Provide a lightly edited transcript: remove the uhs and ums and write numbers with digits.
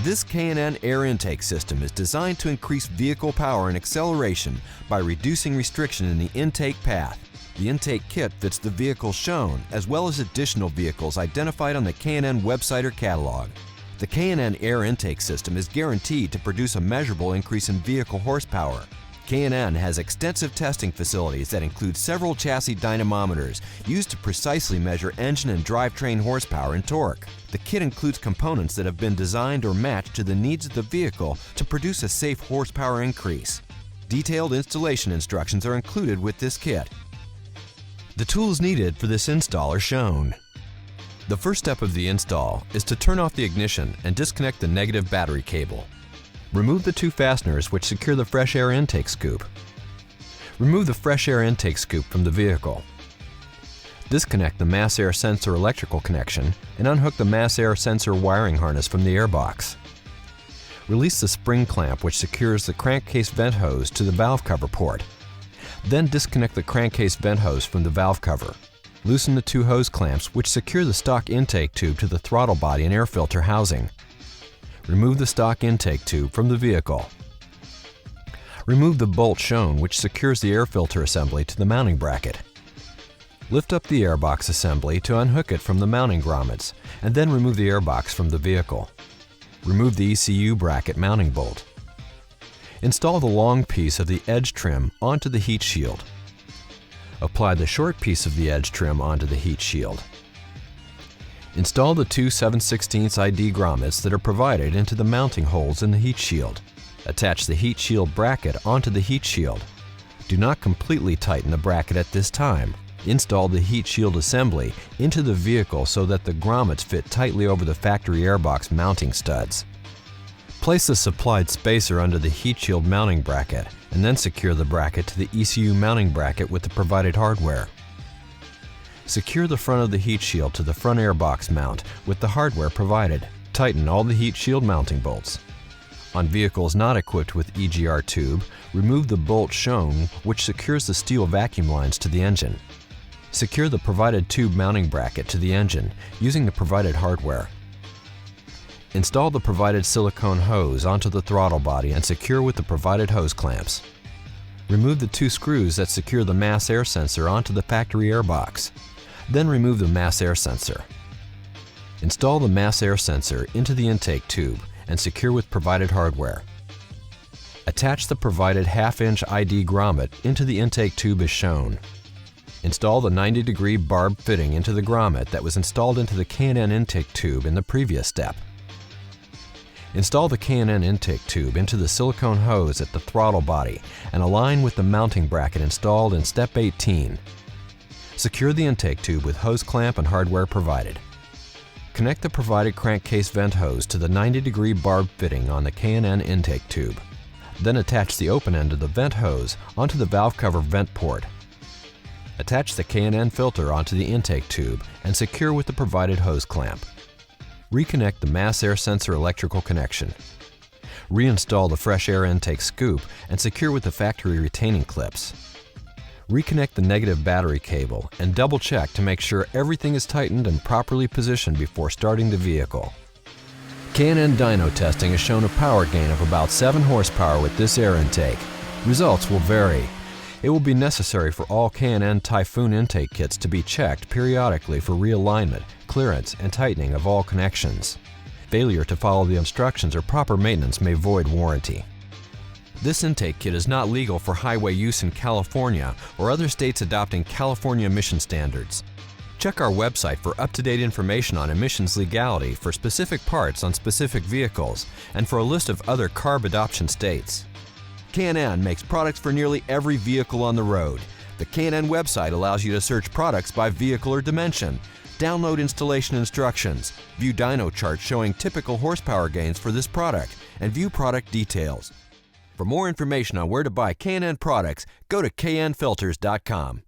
This K&N air intake system is designed to increase vehicle power and acceleration by reducing restriction in the intake path. The intake kit fits the vehicles shown, as well as additional vehicles identified on the K&N website or catalog. The K&N air intake system is guaranteed to produce a measurable increase in vehicle horsepower. K&N has extensive testing facilities that include several chassis dynamometers used to precisely measure engine and drivetrain horsepower and torque. The kit includes components that have been designed or matched to the needs of the vehicle to produce a safe horsepower increase. Detailed installation instructions are included with this kit. The tools needed for this install are shown. The first step of the install is to turn off the ignition and disconnect the negative battery cable. Remove the two fasteners which secure the fresh air intake scoop. Remove the fresh air intake scoop from the vehicle. Disconnect the mass air sensor electrical connection and unhook the mass air sensor wiring harness from the airbox. Release the spring clamp which secures the crankcase vent hose to the valve cover port. Then disconnect the crankcase vent hose from the valve cover. Loosen the two hose clamps which secure the stock intake tube to the throttle body and air filter housing. Remove the stock intake tube from the vehicle. Remove the bolt shown which secures the air filter assembly to the mounting bracket. Lift up the airbox assembly to unhook it from the mounting grommets, and then remove the airbox from the vehicle. Remove the ECU bracket mounting bolt. Install the long piece of the edge trim onto the heat shield. Apply the short piece of the edge trim onto the heat shield. Install the two 7/16 ID grommets that are provided into the mounting holes in the heat shield. Attach the heat shield bracket onto the heat shield. Do not completely tighten the bracket at this time. Install the heat shield assembly into the vehicle so that the grommets fit tightly over the factory airbox mounting studs. Place the supplied spacer under the heat shield mounting bracket and then secure the bracket to the ECU mounting bracket with the provided hardware. Secure the front of the heat shield to the front airbox mount with the hardware provided. Tighten all the heat shield mounting bolts. On vehicles not equipped with EGR tube, remove the bolt shown which secures the steel vacuum lines to the engine. Secure the provided tube mounting bracket to the engine using the provided hardware. Install the provided silicone hose onto the throttle body and secure with the provided hose clamps. Remove the two screws that secure the mass air sensor onto the factory airbox. Then remove the mass air sensor. Install the mass air sensor into the intake tube and secure with provided hardware. Attach the provided 1/2-inch ID grommet into the intake tube as shown. Install the 90-degree barb fitting into the grommet that was installed into the K&N intake tube in the previous step. Install the K&N intake tube into the silicone hose at the throttle body and align with the mounting bracket installed in step 18. Secure the intake tube with hose clamp and hardware provided. Connect the provided crankcase vent hose to the 90-degree barb fitting on the K&N intake tube. Then attach the open end of the vent hose onto the valve cover vent port. Attach the K&N filter onto the intake tube and secure with the provided hose clamp. Reconnect the mass air sensor electrical connection. Reinstall the fresh air intake scoop and secure with the factory retaining clips. Reconnect the negative battery cable and double check to make sure everything is tightened and properly positioned before starting the vehicle. K&N dyno testing has shown a power gain of about 7 horsepower with this air intake. Results will vary. It will be necessary for all K&N Typhoon intake kits to be checked periodically for realignment, clearance, and tightening of all connections. Failure to follow the instructions or proper maintenance may void warranty. This intake kit is not legal for highway use in California or other states adopting California emission standards. Check our website for up-to-date information on emissions legality for specific parts on specific vehicles and for a list of other CARB adoption states. K&N makes products for nearly every vehicle on the road. The K&N website allows you to search products by vehicle or dimension, download installation instructions, view dyno charts showing typical horsepower gains for this product, and view product details. For more information on where to buy K&N products, go to knfilters.com.